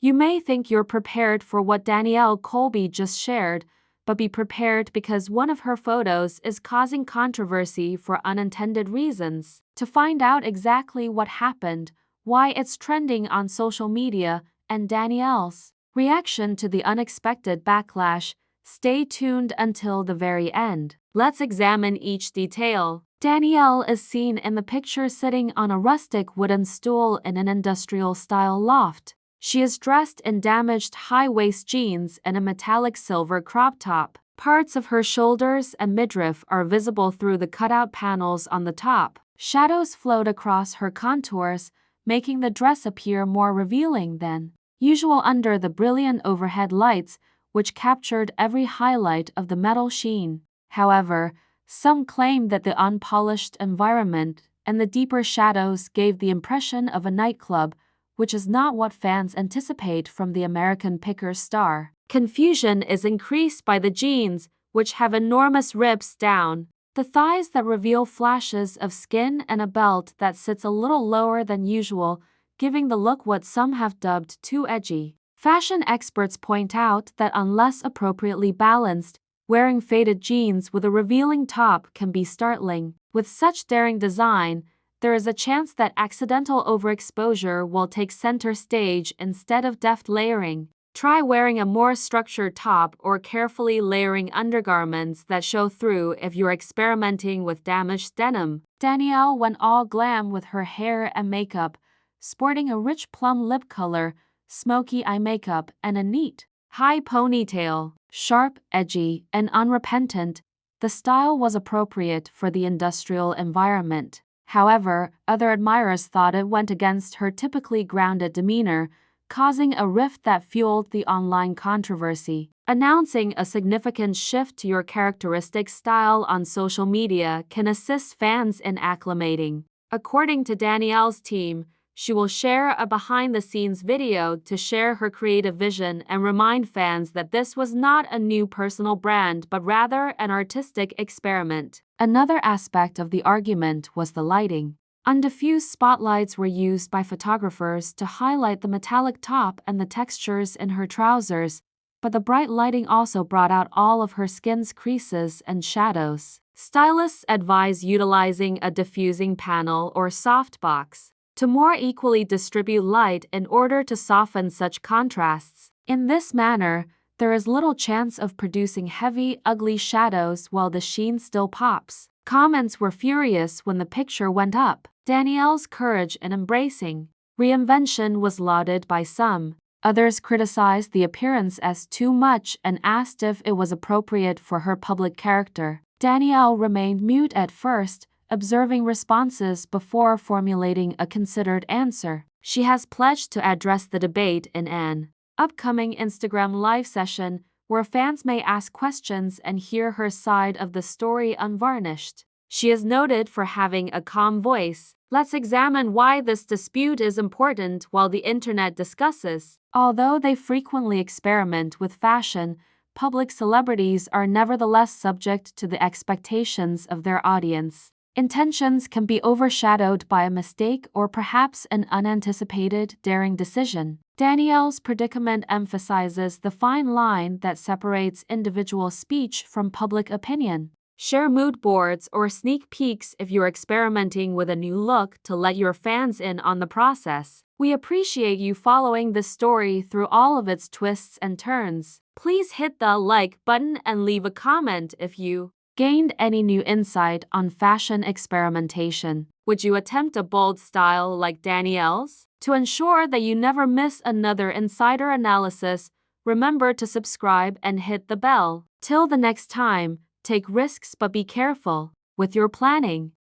You may think you're prepared for what Danielle Colby just shared, but be prepared because one of her photos is causing controversy for unintended reasons. To find out exactly what happened, why it's trending on social media, and Danielle's reaction to the unexpected backlash, stay tuned until the very end. Let's examine each detail. Danielle is seen in the picture sitting on a rustic wooden stool in an industrial-style loft. She is dressed in damaged high-waist jeans and a metallic silver crop top. Parts of her shoulders and midriff are visible through the cutout panels on the top. Shadows float across her contours, making the dress appear more revealing than usual under the brilliant overhead lights, which captured every highlight of the metal sheen. However, some claim that the unpolished environment and the deeper shadows gave the impression of a nightclub, which is not what fans anticipate from the American Pickers star. Confusion is increased by the jeans, which have enormous ribs down the thighs that reveal flashes of skin and a belt that sits a little lower than usual, giving the look what some have dubbed too edgy. Fashion experts point out that unless appropriately balanced, wearing faded jeans with a revealing top can be startling. With such daring design, there is a chance that accidental overexposure will take center stage instead of deft layering. Try wearing a more structured top or carefully layering undergarments that show through if you're experimenting with damaged denim. Danielle went all glam with her hair and makeup, sporting a rich plum lip color, smoky eye makeup, and a neat, high ponytail. Sharp, edgy, and unrepentant, the style was appropriate for the industrial environment. However, other admirers thought it went against her typically grounded demeanor, causing a rift that fueled the online controversy. Announcing a significant shift to your characteristic style on social media can assist fans in acclimating. According to Danielle's team, she will share a behind-the-scenes video to share her creative vision and remind fans that this was not a new personal brand but rather an artistic experiment. Another aspect of the argument was the lighting. Undiffused spotlights were used by photographers to highlight the metallic top and the textures in her trousers, but the bright lighting also brought out all of her skin's creases and shadows. Stylists advise utilizing a diffusing panel or softbox to more equally distribute light in order to soften such contrasts. In this manner, there is little chance of producing heavy, ugly shadows while the sheen still pops. Comments were furious when the picture went up. Danielle's courage in embracing reinvention was lauded by some. Others criticized the appearance as too much and asked if it was appropriate for her public character. Danielle remained mute at first, observing responses before formulating a considered answer. She has pledged to address the debate in an upcoming Instagram live session where fans may ask questions and hear her side of the story unvarnished. She is noted for having a calm voice. Let's examine why this dispute is important while the internet discusses. Although they frequently experiment with fashion, public celebrities are nevertheless subject to the expectations of their audience. Intentions can be overshadowed by a mistake or perhaps an unanticipated, daring decision. Danielle's predicament emphasizes the fine line that separates individual speech from public opinion. Share mood boards or sneak peeks if you're experimenting with a new look to let your fans in on the process. We appreciate you following this story through all of its twists and turns. Please hit the like button and leave a comment if you gained any new insight on fashion experimentation. Would you attempt a bold style like Danielle's? To ensure that you never miss another insider analysis, remember to subscribe and hit the bell. Till the next time, take risks but be careful with your planning.